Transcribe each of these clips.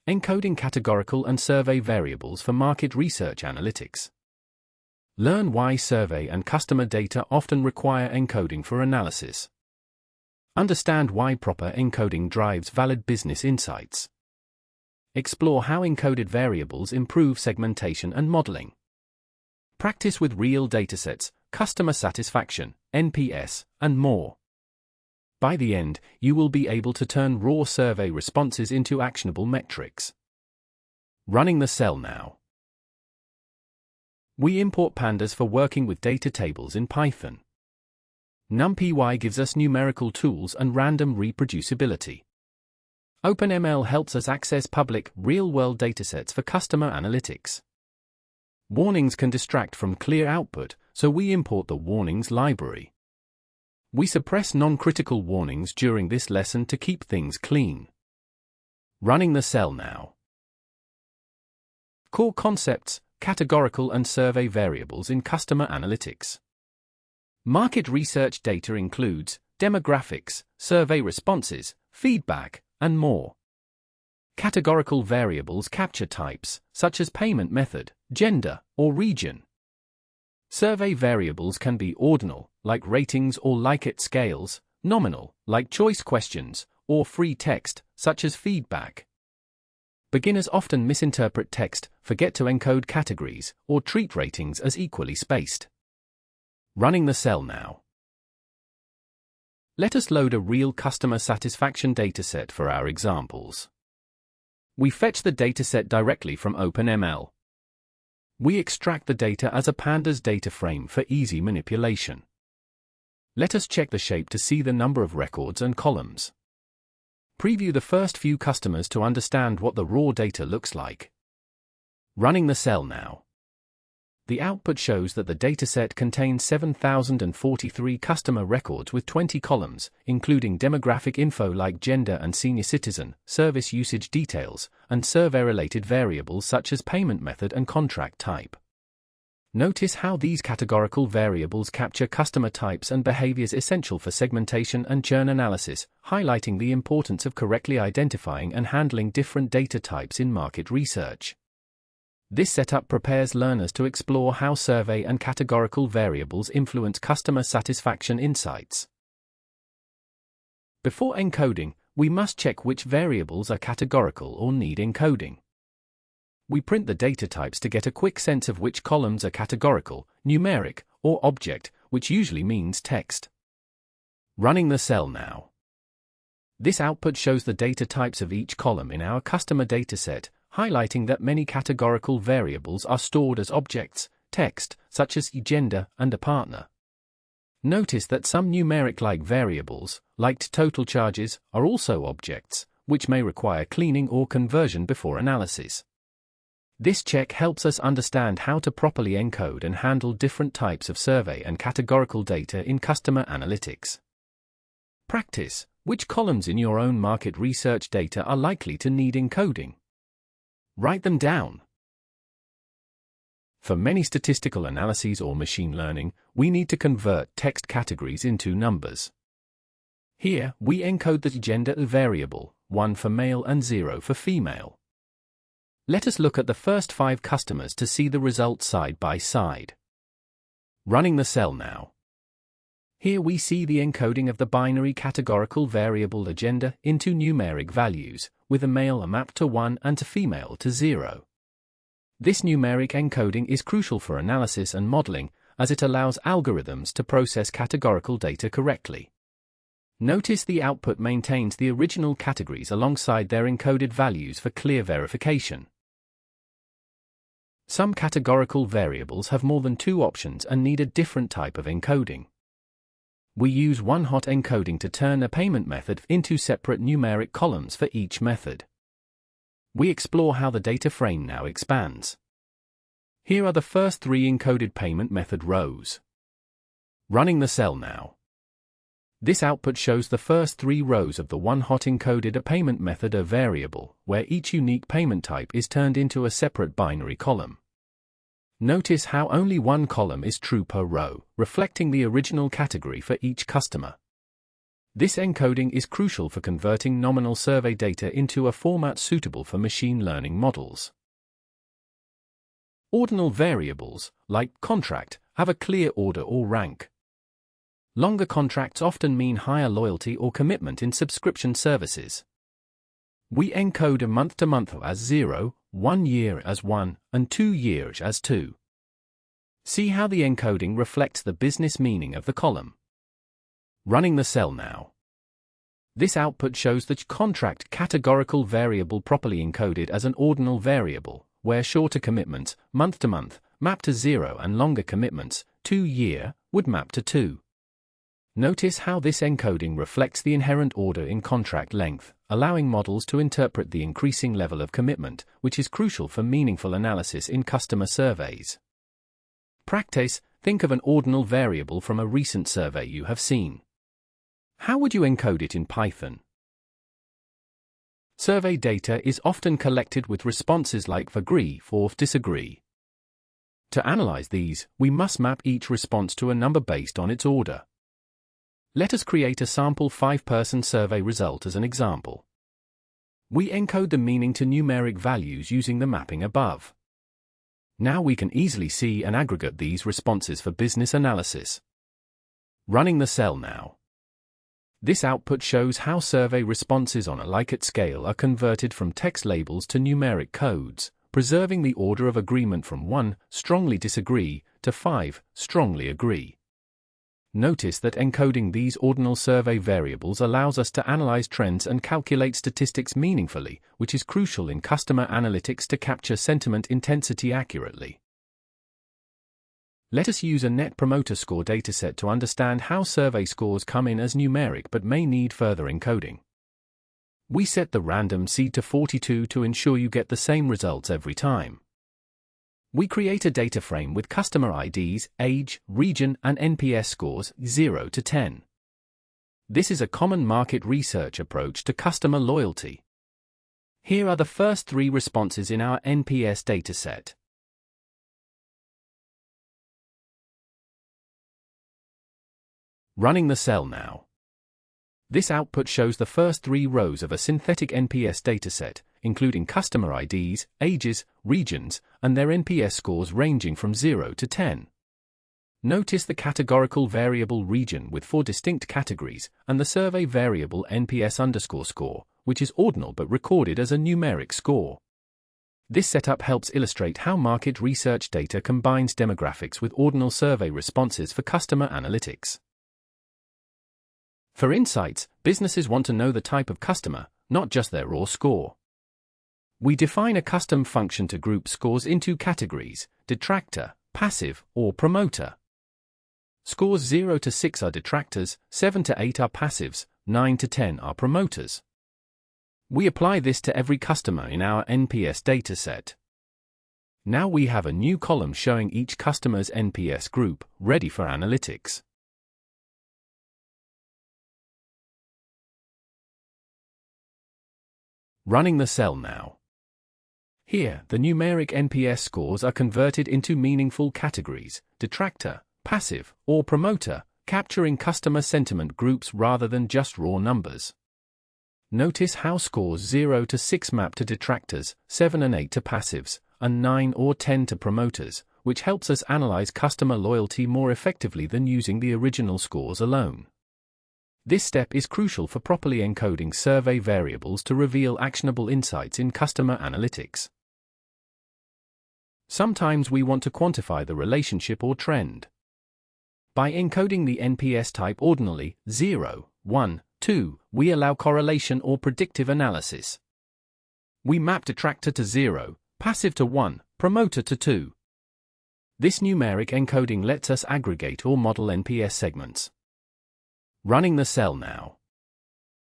Encoding categorical and survey variables for market research analytics. Learn why survey and customer data often require encoding for analysis. Understand why proper encoding drives valid business insights. Explore how encoded variables improve segmentation and modeling. Practice with real datasets, customer satisfaction, NPS, and more. By the end, you will be able to turn raw survey responses into actionable metrics. Running the cell now. We import pandas for working with data tables in Python. NumPy gives us numerical tools and random reproducibility. OpenML helps us access public, real-world datasets for customer analytics. Warnings can distract from clear output, so we import the warnings library. We suppress non-critical warnings during this lesson to keep things clean. Running the cell now. Core concepts, categorical and survey variables in customer analytics. Market research data includes demographics, survey responses, feedback, and more. Categorical variables capture types, such as payment method, gender, or region. Survey variables can be ordinal, like ratings or Likert scales, nominal, like choice questions, or free text, such as feedback. Beginners often misinterpret text, forget to encode categories, or treat ratings as equally spaced. Running the cell now. Let us load a real customer satisfaction dataset for our examples. We fetch the dataset directly from OpenML. We extract the data as a pandas data frame for easy manipulation. Let us check the shape to see the number of records and columns. Preview the first few customers to understand what the raw data looks like. Running the cell now. The output shows that the dataset contains 7,043 customer records with 20 columns, including demographic info like gender and senior citizen, service usage details, and survey-related variables such as payment method and contract type. Notice how these categorical variables capture customer types and behaviors essential for segmentation and churn analysis, highlighting the importance of correctly identifying and handling different data types in market research. This setup prepares learners to explore how survey and categorical variables influence customer satisfaction insights. Before encoding, we must check which variables are categorical or need encoding. We print the data types to get a quick sense of which columns are categorical, numeric, or object, which usually means text. Running the cell now. This output shows the data types of each column in our customer dataset, highlighting that many categorical variables are stored as objects, text, such as gender and a partner. Notice that some numeric-like variables, like total charges, are also objects, which may require cleaning or conversion before analysis. This check helps us understand how to properly encode and handle different types of survey and categorical data in customer analytics. Practice. Which columns in your own market research data are likely to need encoding? Write them down. For many statistical analyses or machine learning, we need to convert text categories into numbers. Here, we encode the gender variable, 1 for male and 0 for female. Let us look at the first 5 customers to see the results side by side. Running the cell now. Here we see the encoding of the binary categorical variable gender into numeric values, with a male mapped to 1 and a female to 0. This numeric encoding is crucial for analysis and modeling, as it allows algorithms to process categorical data correctly. Notice the output maintains the original categories alongside their encoded values for clear verification. Some categorical variables have more than 2 options and need a different type of encoding. We use one-hot encoding to turn a payment method into separate numeric columns for each method. We explore how the data frame now expands. Here are the first 3 encoded payment method rows. Running the cell now. This output shows the first 3 rows of the one-hot encoded payment method variable, where each unique payment type is turned into a separate binary column. Notice how only one column is true per row, reflecting the original category for each customer. This encoding is crucial for converting nominal survey data into a format suitable for machine learning models. Ordinal variables, like contract, have a clear order or rank. Longer contracts often mean higher loyalty or commitment in subscription services. We encode a month-to-month as 0, 1 year as 1, and 2 years as 2. See how the encoding reflects the business meaning of the column. Running the cell now. This output shows the contract categorical variable properly encoded as an ordinal variable, where shorter commitments, month-to-month, map to 0 and longer commitments, 2 year, would map to 2. Notice how this encoding reflects the inherent order in contract length, allowing models to interpret the increasing level of commitment, which is crucial for meaningful analysis in customer surveys. Practice: think of an ordinal variable from a recent survey you have seen. How would you encode it in Python? Survey data is often collected with responses like agree or disagree. To analyze these, we must map each response to a number based on its order. Let us create a sample 5-person survey result as an example. We encode the meaning to numeric values using the mapping above. Now we can easily see and aggregate these responses for business analysis. Running the cell now. This output shows how survey responses on a Likert scale are converted from text labels to numeric codes, preserving the order of agreement from 1, strongly disagree, to 5, strongly agree. Notice that encoding these ordinal survey variables allows us to analyze trends and calculate statistics meaningfully, which is crucial in customer analytics to capture sentiment intensity accurately. Let us use a Net Promoter Score dataset to understand how survey scores come in as numeric but may need further encoding. We set the random seed to 42 to ensure you get the same results every time. We create a data frame with customer IDs, age, region, and NPS scores 0 to 10. This is a common market research approach to customer loyalty. Here are the first 3 responses in our NPS dataset. Running the cell now. This output shows the first 3 rows of a synthetic NPS dataset, including customer IDs, ages, regions, and their NPS scores ranging from 0 to 10. Notice the categorical variable region with 4 distinct categories, and the survey variable NPS_score, which is ordinal but recorded as a numeric score. This setup helps illustrate how market research data combines demographics with ordinal survey responses for customer analytics. For insights, businesses want to know the type of customer, not just their raw score. We define a custom function to group scores into categories: detractor, passive, or promoter. Scores 0 to 6 are detractors, 7 to 8 are passives, 9 to 10 are promoters. We apply this to every customer in our NPS dataset. Now we have a new column showing each customer's NPS group, ready for analytics. Running the cell now. Here, the numeric NPS scores are converted into meaningful categories: detractor, passive, or promoter, capturing customer sentiment groups rather than just raw numbers. Notice how scores 0 to 6 map to detractors, 7 and 8 to passives, and 9 or 10 to promoters, which helps us analyze customer loyalty more effectively than using the original scores alone. This step is crucial for properly encoding survey variables to reveal actionable insights in customer analytics. Sometimes we want to quantify the relationship or trend. By encoding the NPS type ordinally, 0, 1, 2, we allow correlation or predictive analysis. We map detractor to 0, passive to 1, promoter to 2. This numeric encoding lets us aggregate or model NPS segments. Running the cell now.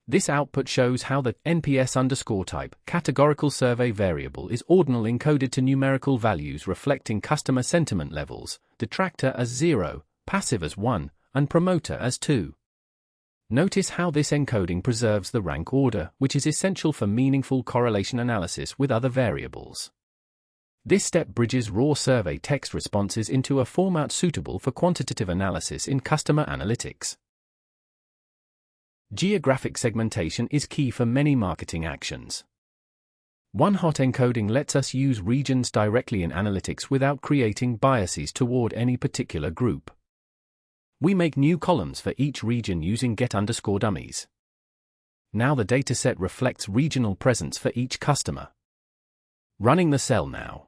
This output shows how the NPS_type categorical survey variable is ordinal encoded to numerical values reflecting customer sentiment levels, detractor as 0, passive as 1, and promoter as 2. Notice how this encoding preserves the rank order, which is essential for meaningful correlation analysis with other variables. This step bridges raw survey text responses into a format suitable for quantitative analysis in customer analytics. Geographic segmentation is key for many marketing actions. One-hot encoding lets us use regions directly in analytics without creating biases toward any particular group. We make new columns for each region using get_dummies. Now the dataset reflects regional presence for each customer. Running the cell now.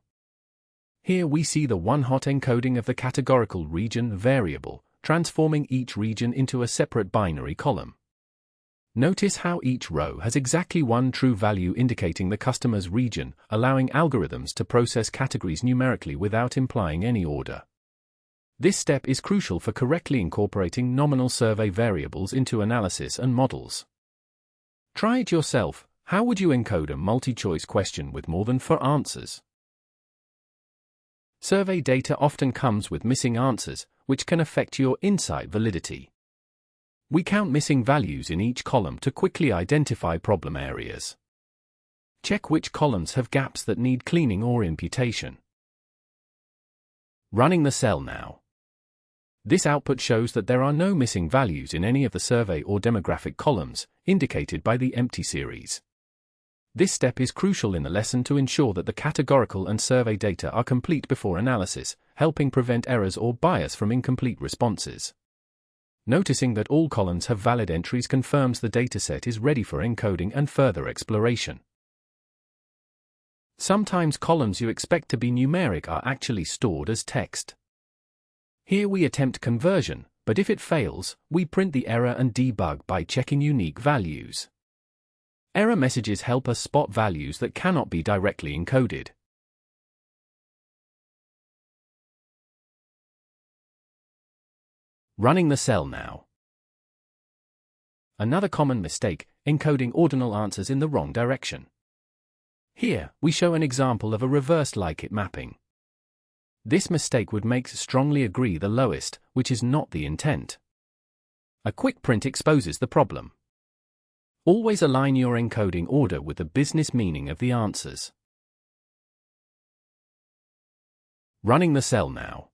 Here we see the one-hot encoding of the categorical region variable, transforming each region into a separate binary column. Notice how each row has exactly one true value indicating the customer's region, allowing algorithms to process categories numerically without implying any order. This step is crucial for correctly incorporating nominal survey variables into analysis and models. Try it yourself. How would you encode a multi-choice question with more than 4 answers? Survey data often comes with missing answers, which can affect your insight validity. We count missing values in each column to quickly identify problem areas. Check which columns have gaps that need cleaning or imputation. Running the cell now. This output shows that there are no missing values in any of the survey or demographic columns, indicated by the empty series. This step is crucial in the lesson to ensure that the categorical and survey data are complete before analysis, helping prevent errors or bias from incomplete responses. Noticing that all columns have valid entries confirms the dataset is ready for encoding and further exploration. Sometimes columns you expect to be numeric are actually stored as text. Here we attempt conversion, but if it fails, we print the error and debug by checking unique values. Error messages help us spot values that cannot be directly encoded. Running the cell now. Another common mistake, encoding ordinal answers in the wrong direction. Here, we show an example of a reversed Likert mapping. This mistake would make strongly agree the lowest, which is not the intent. A quick print exposes the problem. Always align your encoding order with the business meaning of the answers. Running the cell now.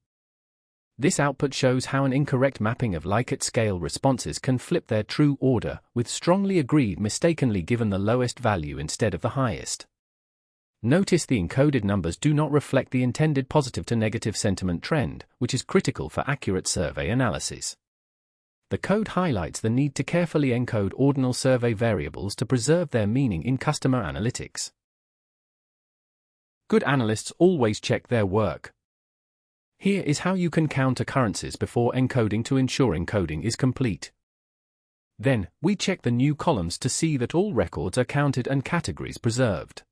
This output shows how an incorrect mapping of Likert scale responses can flip their true order, with strongly agreed mistakenly given the lowest value instead of the highest. Notice the encoded numbers do not reflect the intended positive to negative sentiment trend, which is critical for accurate survey analysis. The code highlights the need to carefully encode ordinal survey variables to preserve their meaning in customer analytics. Good analysts always check their work. Here is how you can count occurrences before encoding to ensure encoding is complete. Then, we check the new columns to see that all records are counted and categories preserved.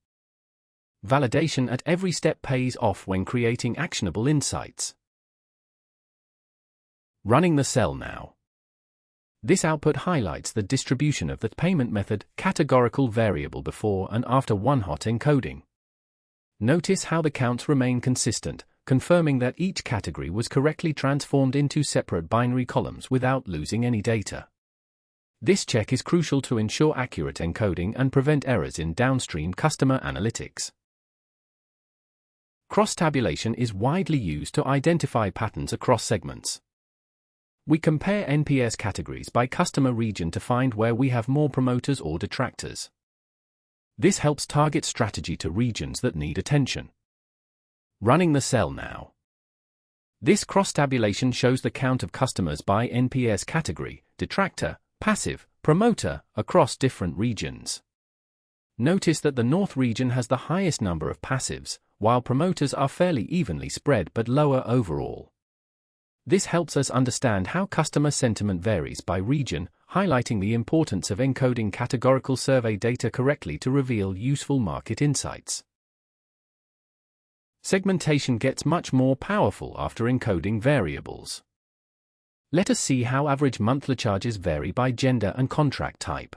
Validation at every step pays off when creating actionable insights. Running the cell now. This output highlights the distribution of the payment method categorical variable before and after one-hot encoding. Notice how the counts remain consistent, confirming that each category was correctly transformed into separate binary columns without losing any data. This check is crucial to ensure accurate encoding and prevent errors in downstream customer analytics. Cross-tabulation is widely used to identify patterns across segments. We compare NPS categories by customer region to find where we have more promoters or detractors. This helps target strategy to regions that need attention. Running the cell now. This cross-tabulation shows the count of customers by NPS category, detractor, passive, promoter, across different regions. Notice that the North region has the highest number of passives, while promoters are fairly evenly spread but lower overall. This helps us understand how customer sentiment varies by region, highlighting the importance of encoding categorical survey data correctly to reveal useful market insights. Segmentation gets much more powerful after encoding variables. Let us see how average monthly charges vary by gender and contract type.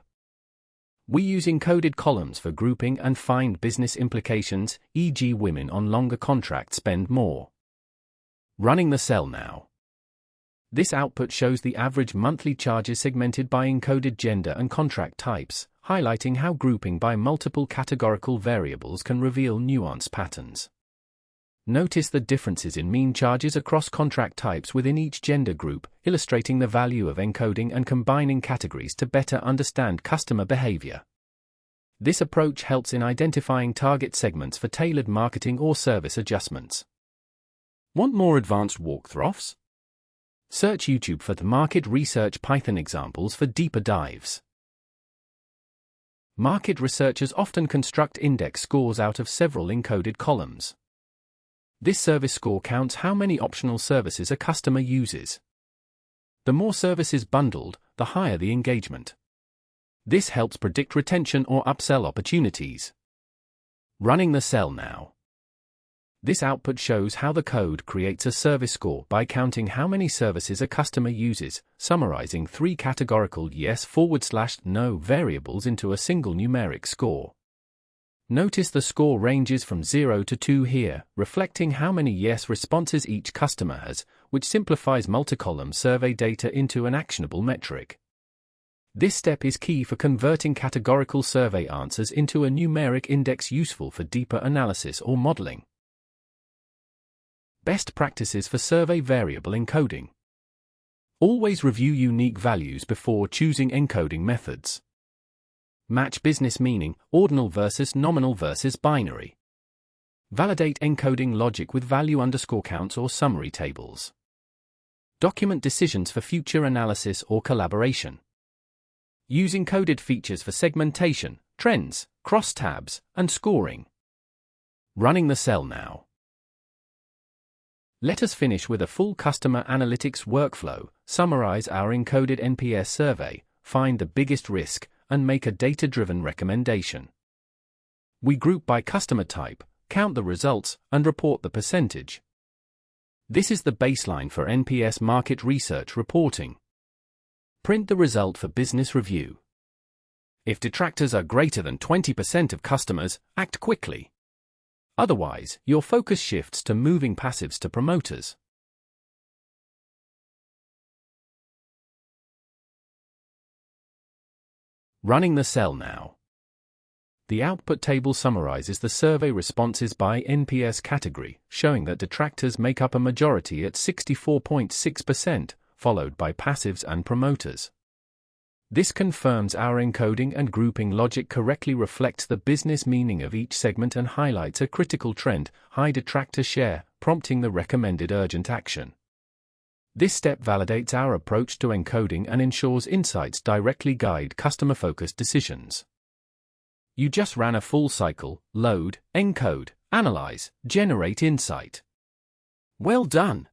We use encoded columns for grouping and find business implications, e.g. women on longer contracts spend more. Running the cell now. This output shows the average monthly charges segmented by encoded gender and contract types, highlighting how grouping by multiple categorical variables can reveal nuanced patterns. Notice the differences in mean charges across contract types within each gender group, illustrating the value of encoding and combining categories to better understand customer behavior. This approach helps in identifying target segments for tailored marketing or service adjustments. Want more advanced walkthroughs? Search YouTube for the market research Python examples for deeper dives. Market researchers often construct index scores out of several encoded columns. This service score counts how many optional services a customer uses. The more services bundled, the higher the engagement. This helps predict retention or upsell opportunities. Running the cell now. This output shows how the code creates a service score by counting how many services a customer uses, summarizing 3 categorical yes/no variables into a single numeric score. Notice the score ranges from 0 to 2 here, reflecting how many yes responses each customer has, which simplifies multi-column survey data into an actionable metric. This step is key for converting categorical survey answers into a numeric index useful for deeper analysis or modeling. Best practices for survey variable encoding. Always review unique values before choosing encoding methods. Match business meaning, ordinal versus nominal versus binary. Validate encoding logic with value underscore counts or summary tables. Document decisions for future analysis or collaboration. Use encoded features for segmentation, trends, crosstabs, and scoring. Running the cell now. Let us finish with a full customer analytics workflow, summarize our encoded NPS survey, find the biggest risk, and make a data-driven recommendation. We group by customer type, count the results, and report the percentage. This is the baseline for NPS market research reporting. Print the result for business review. If detractors are greater than 20% of customers, act quickly. Otherwise, your focus shifts to moving passives to promoters. Running the cell now. The output table summarizes the survey responses by NPS category, showing that detractors make up a majority at 64.6%, followed by passives and promoters. This confirms our encoding and grouping logic correctly reflects the business meaning of each segment and highlights a critical trend, high detractor share, prompting the recommended urgent action. This step validates our approach to encoding and ensures insights directly guide customer-focused decisions. You just ran a full cycle: load, encode, analyze, generate insight. Well done!